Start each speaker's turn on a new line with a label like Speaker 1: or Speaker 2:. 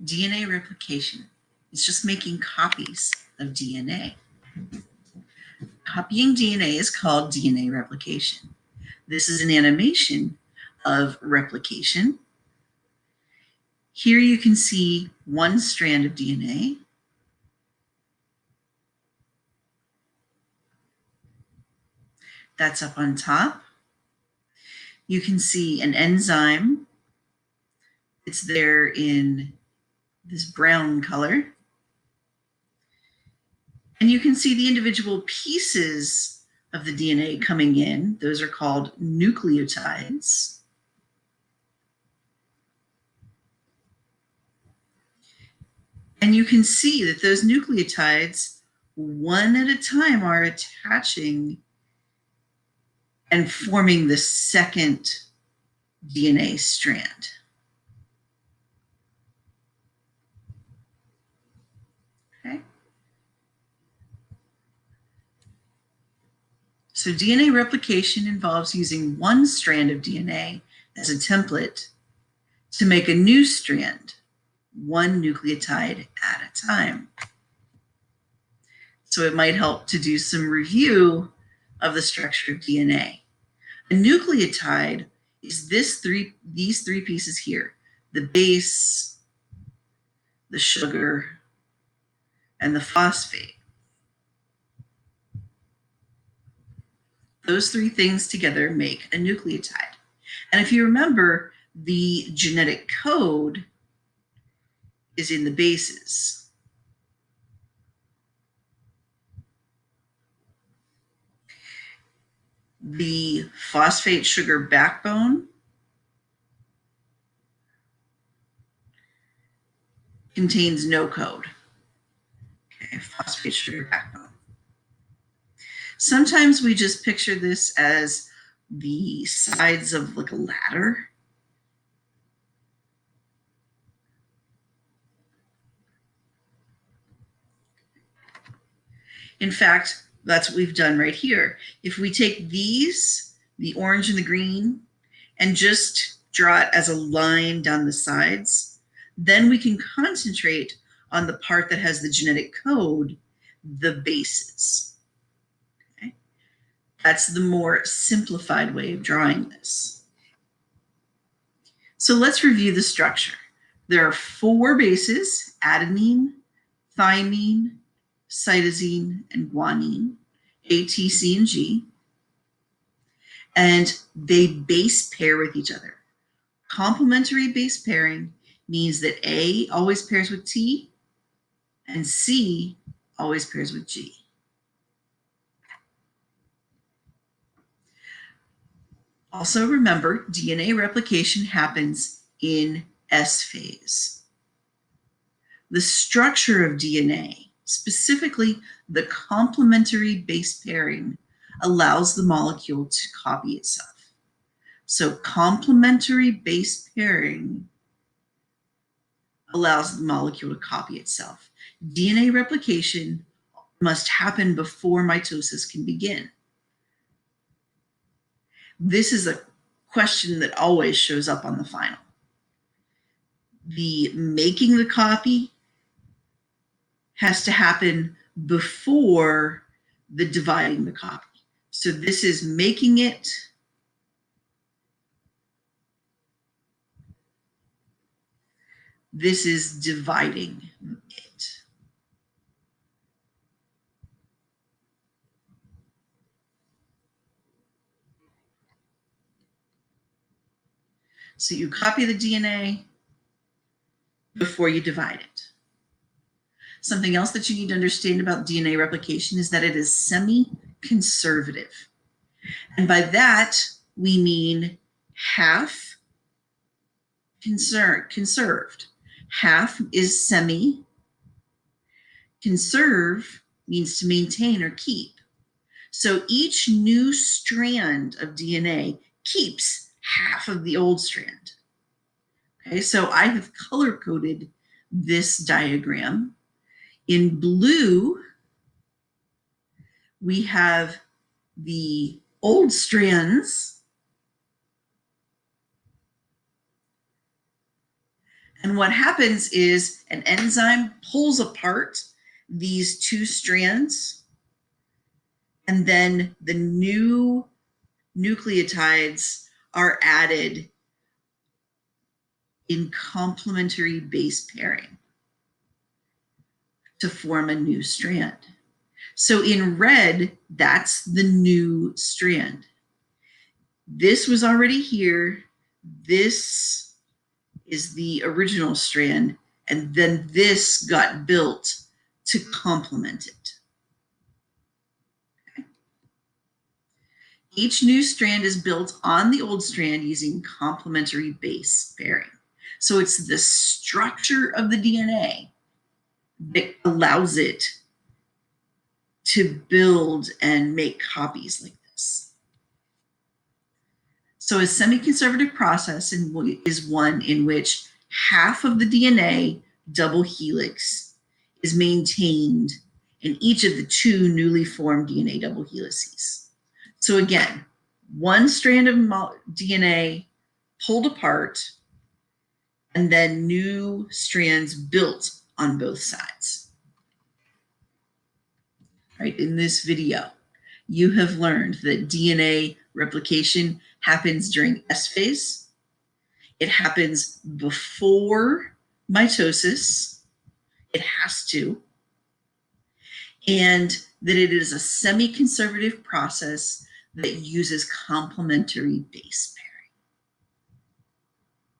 Speaker 1: DNA replication is just making copies of DNA. Copying DNA is called DNA replication. This is an animation of replication. Here you can see one strand of DNA. That's up on top. You can see an enzyme. It's there in this brown color. And you can see the individual pieces of the DNA coming in. Those are called nucleotides. And you can see that those nucleotides, one at a time, are attaching and forming the second DNA strand. Okay. So DNA replication involves using one strand of DNA as a template to make a new strand, one nucleotide at a time. So it might help to do some review of the structure of DNA. A nucleotide is these three pieces here: the base, the sugar, and the phosphate. Those three things together make a nucleotide. And if you remember, the genetic code is in the bases. The phosphate sugar backbone contains no code. Okay, phosphate sugar backbone. Sometimes we just picture this as the sides of like a ladder. In fact, that's what we've done right here. If we take these, the orange and the green, and just draw it as a line down the sides, then we can concentrate on the part that has the genetic code, the bases. Okay? That's the more simplified way of drawing this. So let's review the structure. There are 4 bases: adenine, thymine, cytosine, and guanine, A, T, C, and G. And they base pair with each other. Complementary base pairing means that A always pairs with T and C always pairs with G. Also remember, DNA replication happens in S phase. The structure of DNA, specifically the complementary base pairing, allows the molecule to copy itself. So complementary base pairing allows the molecule to copy itself. DNA replication must happen before mitosis can begin. This is a question that always shows up on the final. The making the copy has to happen before the dividing the copy. So this is making it. This is dividing it. So you copy the DNA before you divide it. Something else that you need to understand about DNA replication is that it is semi-conservative. And by that, we mean half conserved. Half is semi. Conserve means to maintain or keep. So each new strand of DNA keeps half of the old strand. Okay, so I have color-coded this diagram. In blue, we have the old strands, And what happens is an enzyme pulls apart these two strands, and then the new nucleotides are added in complementary base pairing to form a new strand. So in red, that's the new strand. This was already here. This is the original strand, and then this got built to complement it. Okay. Each new strand is built on the old strand using complementary base pairing. So it's the structure of the DNA that allows it to build and make copies like this. So a semi-conservative process is one in which half of the DNA double helix is maintained in each of the two newly formed DNA double helices. So again, one strand of DNA pulled apart, and then new strands built on both sides. Right, in this video, you have learned that DNA replication happens during S phase. It happens before mitosis. It has to. And that it is a semi-conservative process that uses complementary base pairs.